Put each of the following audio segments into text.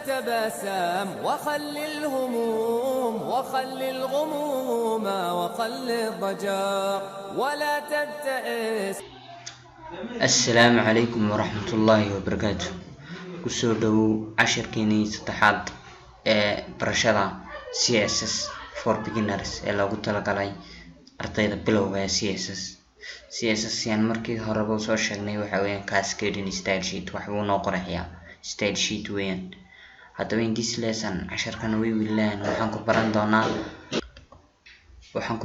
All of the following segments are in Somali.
تبسم وخل الهموم وخل الغموم وخل الضجر ولا تبتئس. السلام عليكم ورحمة الله وبركاته. كسودو عشر كيني ستحاد برشادة CSS for beginners لو قلت لك علي أرتيدا بلوغا CSS يعني مركي هربو سو شغني وحوين كاسكيدين ستايل شيت وحبو نوقرحيا ستايل شيت وين هذا وين this lesson عشر كانوا ويلان وحنكو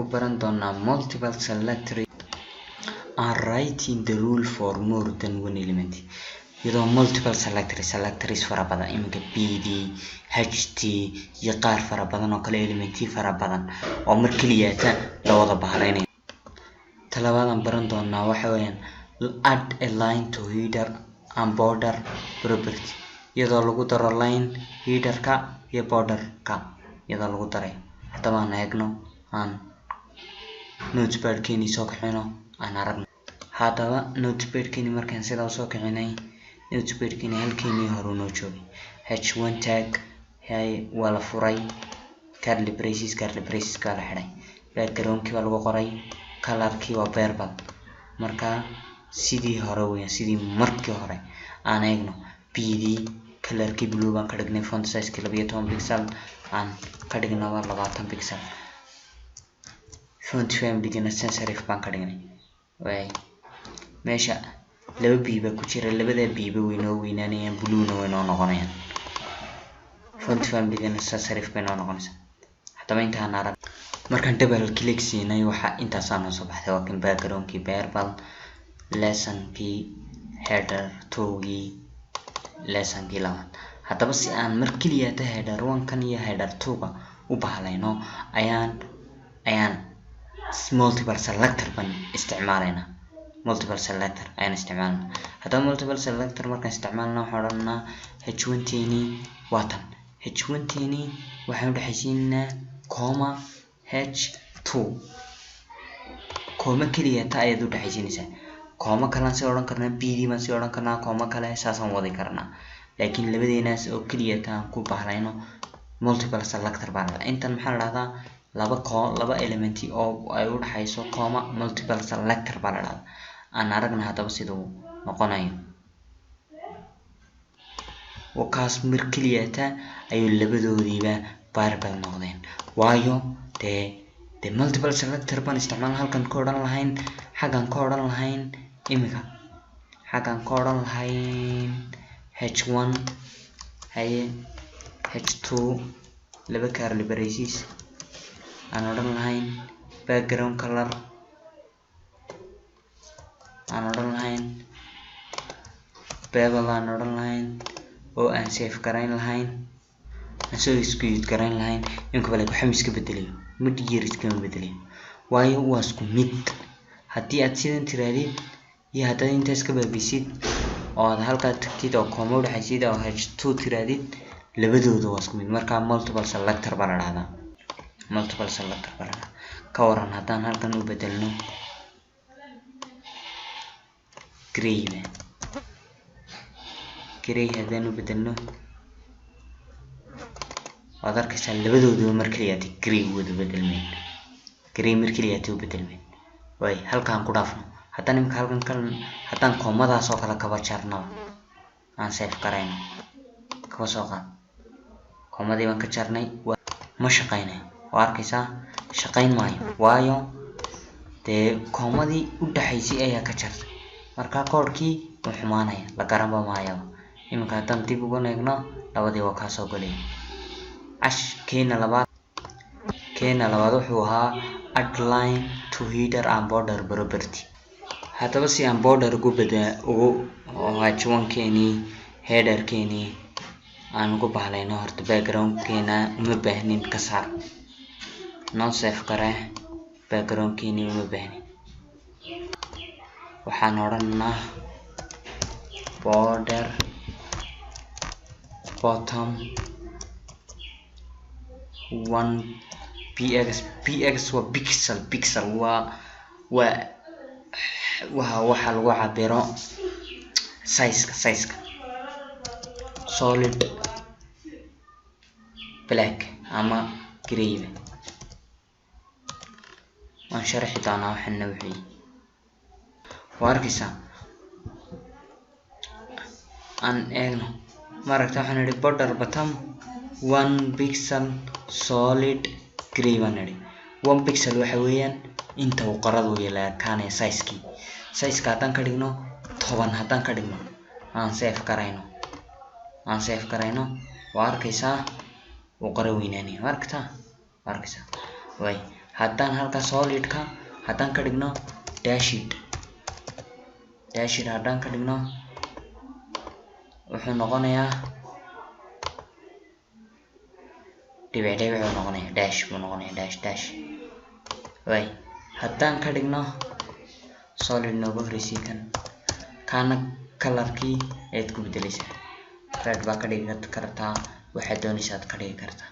بران دونا multiple selector and writing the rule for more than one element. يدو multiple selectors فرابدا إمك BD HT يقار فرابدا وكل elementi فرابدا ومركلياتا لوضع بحريني تلابادا برندونا وحوين add a line to header and border property. يدو لغو در line header كا يا border كا يدو لغو دري حتى ما نايقنو عن notepad كيني سوكحينو أنا ربنا هذا notepad كيني مركان سيدا وسوكحيني notepad كيني هالكيني هرونو جوبي h1 tag هاي ولا فري curly braces كالا حري background كي والو قري color كي وverbal مركا سيدي هرويا سيدي مركي هري أنا إغنو bd color كي blue بان كدغني font size كي 12 pixel عن كدغنا 20 pixel font family كنا sans serif بان كدغني واي ماشي لو بيبا كجيرا لبدا بيبا وينانيان بلونا وينو نقونيان font family كنا sans serif بينو نقونيسا حتى ما انتهى نارا markaan double click siinay waxa intaas aan soo baxday waa kan background ki verbal lesson ki header 2 ki lesson ki labaad hadaba si aan mar kaliya ta header 1 kan iyo header 2 ga u bahlayno ayaan multiple selector ban isticmaalayna hadaba multiple selector markaan isticmaalno waxaan oranaa h1 tini waatan h1 tini waxaan u dhaxaysiinaa comma h2 comma kaliya ta ayadu dhaxaysiinaysa comma kala si oran karna bd ma si oran karna comma kale saasan wadi karna laakiin labadeenaas oo kaliya ta ku bahlayno multiple selector baan intan maxaa la dhahdaa laba elementi oo ay u dhaxayso comma multiple selector baan la dhahdaa aan aragna hadaba sidoo noqonayo wakaas mir kaliya ta ay labadoodiiba variable noqdeen waayo the multiple selector ban isticmaal halkan ka oran lahayn xagan ka oran lahayn imika xagan ka oran lahayn h1 hay h2 laba curly braces aan oran lahayn background color aan oran lahayn bevel aan oran lahayn oo aan save garayn lahayn asoo isku garayn lahayn in kale ku xamiska bedeliyo mid yeeriska bedeliyo waayo waa isku mid hadii aad sidan tiraadid iyo haddii inta iska baabisid oo aad halka tagtid oo comma u dhaxaysid oo h2 tiraadid labadooda waa isku mid marka multiple selector baa la dhahdaa ka waran haddaan halkan u bedelno gray haddaan u bedelno waad arkaysaa labadooda markaliya gray wada bedelmeen gray markaliya u bedelmeen way halkaan ku dhaafno haddaan imka halkan haddaan koomadaas oo kala kaba jarno aan save garayno ka soo qaad koomadii waan ka jarnay ma shaqeynay waa arkaysaa shaqeyn maayo waayo koomadii u dhaxaysay ayaa ka jartay marka koodkii wuu xumaanaya la garanba maayo imka haddaan dib ugu eegno labadii waa ka soo galay keena labaad wuxuu ahaa add line to header and border property hadaba si aan border ugu h1 keeni header keeni aan ugu bahlayno horta background keena uma baahnin ka saar no save gare background keeni uma baahnin waxaan oranaa border bottom 1 px waa pixel waxa lagu cabiro size solid black ama gray waan sharxi doonaa waxana wixii warkisa an eegno maragta waxaan idhi border bottom 1 pixel solid gray baan idhi 1 pixel waxa weeyaan inta uu qaradu yeelaa kaanay size-ka haddaan ka dhigno 10 haddaan ka dhigno aan save karayno waa arkaysaa uu qara weynaanaya arkaysaa way haddaan halka solid-ka haddaan ka dhigno dashed haddaan ka dhigno wuxuu noqonayaa dhibic wuxuu noqonayaa dash buu noqonayaa dash way haddaan ka dhigno solid nooga horeysiikan kana colorkii aad ku bedelaysaa red baa ka dhigi kartaa waxaad doonaysaa ka dhigi kartaa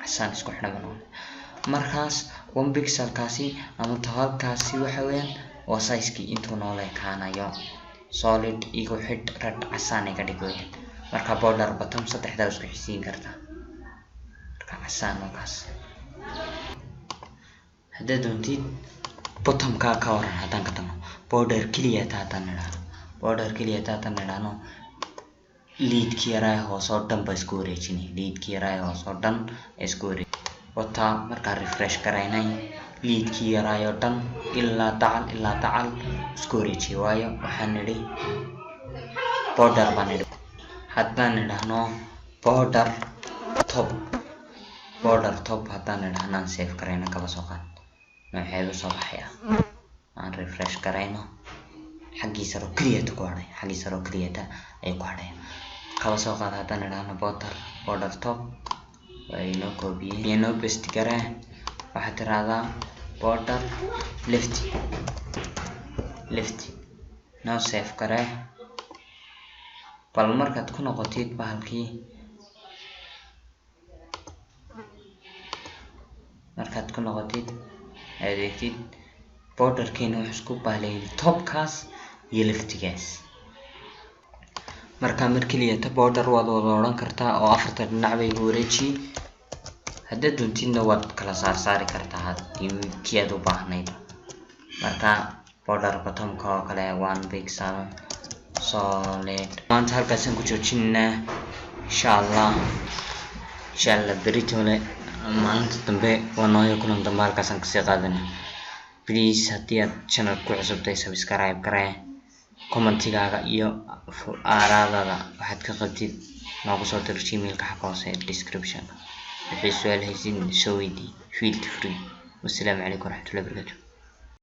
asaan isku xidhan markaas 1 pixel kaasi ama tohalkaasi waxa weeyaan waa size-kii intuu noole kaanayo solid igu xidh red casaan ay ka dhigayaan marka border bottom saddexda isku xisiin kartaa marka casaan kaas hadda doontid bottom ka waran haddaan ka tagno border kaliya taatan nidhaano leadkii yaraa hoos oo dhan ba isku wareejinay wata markaa refresh karaynay leadkii yaraa oo dhan ilaa dacal isku wareejiyay waayo waxaan nidhi border baan nidhi haddaan nidhaahno border top haddaan nidhahnaan save karayno kaba soo qaad nooceedu soo baxaya aan refresh karayno xaggiisa roo create ku hadhay ay ku hadhayaan kaba soo qaad haddaan nidhaahno border top way noo koobiyey noo paste garee waxaad tiraahdaa border left noo save garee bal markaad ku noqotid bahalkii adeegtid borderkeena wuxuu isku baalayay topkaas iyo leftigaas markaa mar keliya border waad wada odhan kartaa oo afarta dhinac bay ku wareejiyey haddaad doontidna waad kala saari kartaa kii aad u baahnayd markaa border bottomka oo kale 1 pixel solid maanta halkaasaan ku joojinaynaa insha allah beritole maalinta dambe waa nooyo kulan dambe halkaasaan kasii qaadanay please haddii aad channel ku cusubtay subscribe garee commentigaaga iyo aaraadada waxaad ka qabtid noogu soo dir gmailka xagga hoose description wixii su'aal haysid soo weydii feel free wassalaamu calaykum waraxmatullahi wabarakaatuh